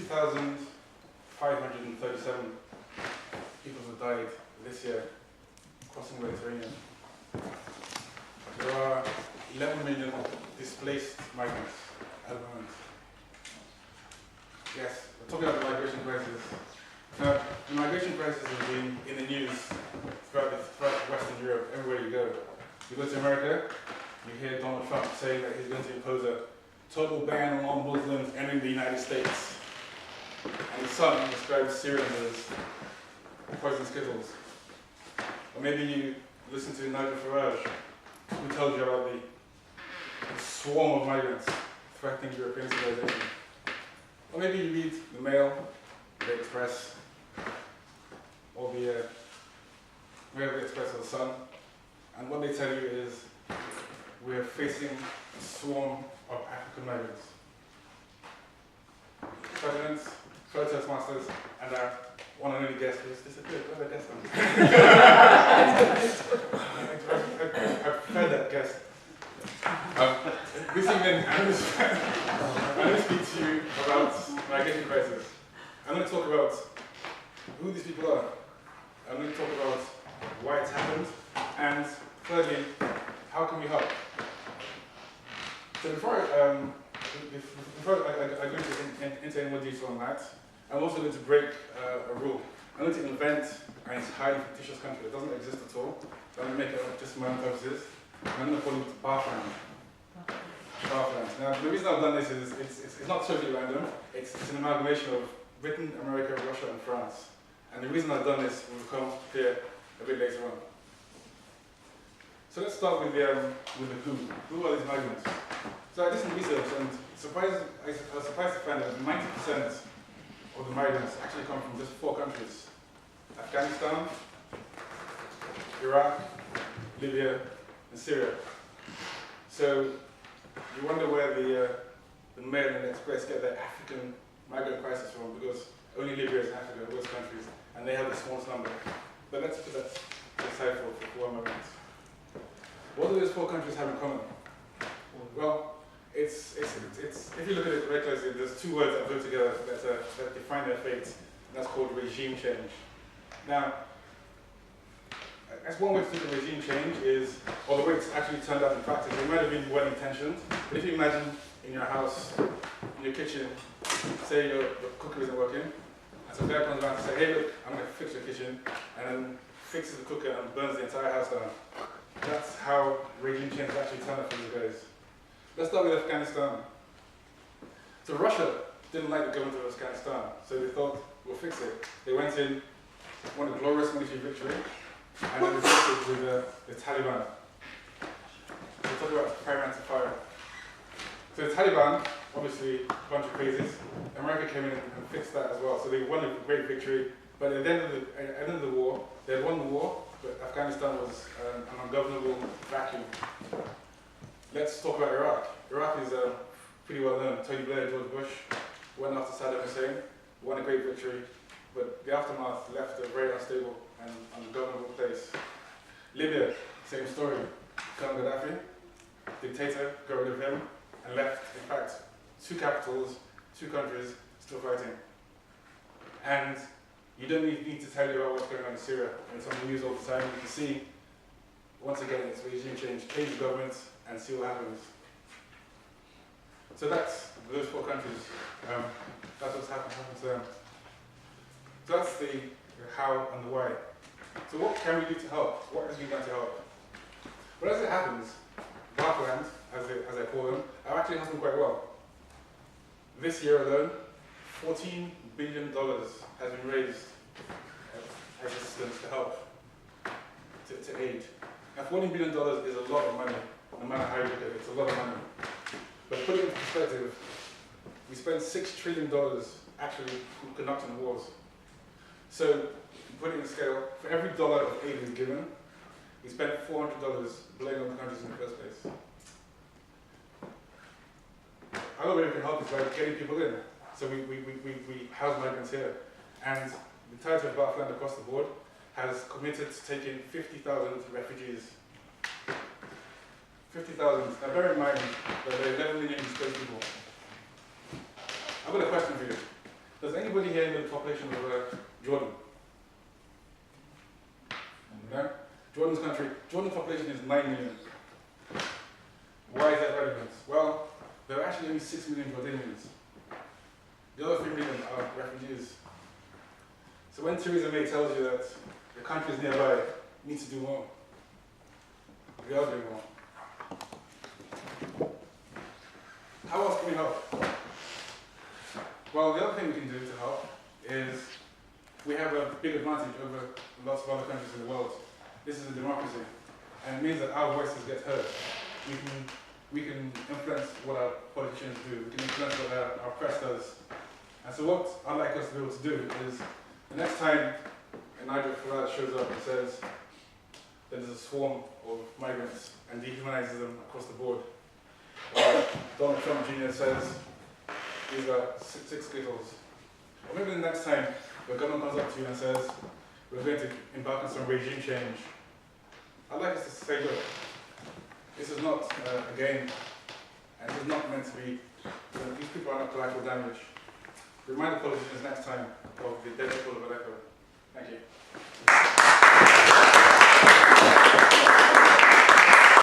2,537 people have died this year crossing the Mediterranean. There are 11 million displaced migrants at the moment. Yes, we're talking about the migration crisis. Now, the migration crisis has been in the news throughout Western Europe, everywhere you go. You go to America, you hear Donald Trump saying that he's going to impose a total ban on Muslims entering the United States. And the Sun describes Syrians as poison skittles. Or maybe you listen to Nigel Farage, who tells you about the swarm of migrants threatening European civilization. Or maybe you read the Mail, the Express, or the Express or the Sun, and what they tell you is we're facing a swarm of African migrants. Presidents, fellow Toastmasters, and our one and only guest who's disappeared. Where's our guest on? I prefer that guest. This evening, I'm going to speak to you about migration crisis. I'm going to talk about who these people are. I'm going to talk about why it's happened, and thirdly, how can we help? So before I go into any more detail on that, I'm also going to break a rule. I'm going to invent an entirely fictitious country that doesn't exist at all. So I'm going to make it up just for my own purposes. I'm going to call it Barfland. Barfland. Now, the reason I've done this is it's not totally random. It's an amalgamation of Britain, America, Russia, and France. And the reason I've done this will come clear a bit later on. So let's start with the who. Who are these migrants? So I did some research, and I was surprised to find that 90% of the migrants actually come from just 4 countries: Afghanistan, Iraq, Libya, and Syria. So you wonder where the Mail and the Express get their African migrant crisis from, because only Libya is in Africa, those countries, and they have the smallest number. But let's put that aside for one moment. What do those 4 countries have in common? Well, if you look at it very closely, there's 2 words that go together that define their fate, and that's called regime change. Now, that's one way to look at regime change is, or the way it's actually turned out in practice. It might have been well intentioned, but if you imagine in your house, in your kitchen, say your cooker isn't working, and some guy comes around to say, hey look, I'm going to fix your kitchen, and then fixes the cooker and burns the entire house down. That's how regime change actually turned out for these guys. Let's start with Afghanistan. So Russia didn't like the government of Afghanistan, so they thought, we'll fix it. They went in, won a glorious military victory, and then replaced it with the Taliban. So we'll talk about fireman to fire. So the Taliban, obviously, a bunch of crazies. America came in and fixed that as well. So they won a great victory, but at the end of the war, they had won the war, but Afghanistan was an ungovernable vacuum. Let's talk about Iraq. Iraq is pretty well known. Tony Blair, George Bush went after Saddam Hussein, won a great victory, but the aftermath left a very unstable and ungovernable place. Libya, same story. Colonel Gaddafi, dictator, got rid of him, and left, in fact, 2 capitals, 2 countries still fighting. And you don't need to tell you about what's going on in Syria. It's on the news all the time. You can see, once again, it's regime change, change governments, and see what happens. So that's those 4 countries. That's what's happened to them. So that's the how and the why. So what can we do to help? What has been done to help? Well, as it happens, Barfland, as I call them, are actually happening quite well. This year alone, $14 billion has been raised as assistance to help, to aid. Now, $14 billion is a lot of money, no matter how you look at it, it's a lot of money. But put it in perspective, we spend $6 trillion actually conducting wars. So, put it in scale, for every dollar of aid we've given, we spent $400 blaming on the countries in the first place. Another way we can help is by getting people in. So we house migrants here. And the title of Barfland across the board has committed to taking 50,000 refugees. 50,000. Now bear in mind that there are 11 million displaced people. I've got a question for you. Does anybody here know the population of Jordan? No? Jordan's country, Jordan's population is 9 million. Why is that relevant? Well, there are actually only 6 million Jordanians. The other 3 million are refugees. So when Theresa May tells you that the countries nearby need to do more, we are doing more. How else can we help? Well, the other thing we can do to help is we have a big advantage over lots of other countries in the world. This is a democracy, and it means that our voices get heard. We can influence what our politicians do. We can influence what our press does. And so what I'd like us to be able to do is, the next time Nigel Farage shows up and says that there's a swarm of migrants and dehumanizes them across the board, or Donald Trump Jr. says these are six skittles, or maybe the next time the government comes up to you and says we're going to embark on some regime change, I'd like us to say, look, this is not a game, and this is not meant to be, these people are not collateral damage. Remind the politicians next time of the dead people of Aleppo. Thank you.